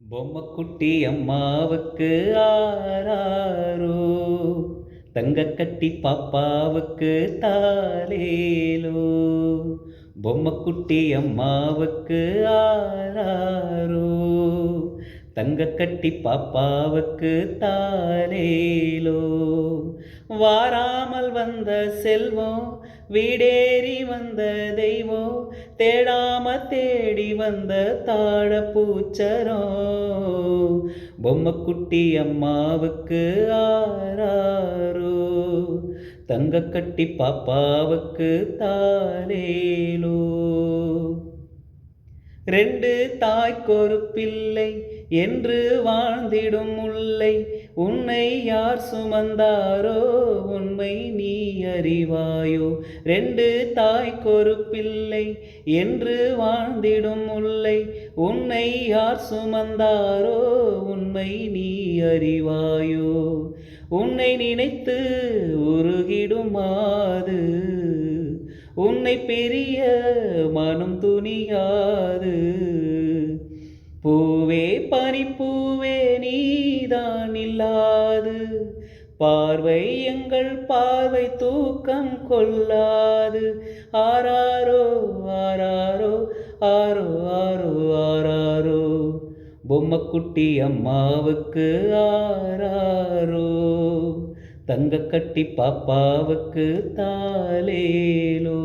பொம்மக்குட்டி அம்மாவுக்கு ஆராரோ, தங்கக்கட்டி பாப்பாவுக்கு தாலேலோ. பொம்மக்குட்டி அம்மாவுக்கு ஆராரோ, தங்கக்கட்டி பாப்பாவுக்கு தாலேலோ. வாராமல் வந்த செல்வம், வீடேறி வந்த தெய்வம், தேடாம தேடி வந்த தாழ பூச்சரம். பொம்மக்குட்டி அம்மாவுக்கு ஆராரோ, தங்கக்கட்டி பாப்பாவுக்கு தாலேலோ. ரெண்டு தாய்க்கொரு பிள்ளை என்று வாழ்ந்திடும் முல்லை, உன்னை யார் சுமந்தாரோ உண்மை நீ அறிவாயோ. ரெண்டு தாய்க்கொரு பிள்ளை என்று வாழ்ந்திடும் முல்லை, உன்னை யார் சுமந்தாரோ உண்மை நீ அறிவாயோ. உன்னை நினைத்து உருகிடும் மாது, உன்னை பெரிய மனம் துணியாது. பூவே பனிப்பூவே நீதான் இல்லாது, பார்வை எங்கள் பார்வை தூக்கம் கொள்ளாது. ஆராரோ ஆராரோ ஆரோ ஆரோ ஆராரோ, பொம்மக்குட்டி அம்மாவுக்கு ஆராரோ, தங்கக்கட்டி பாப்பாவுக்கு தாலேலோ.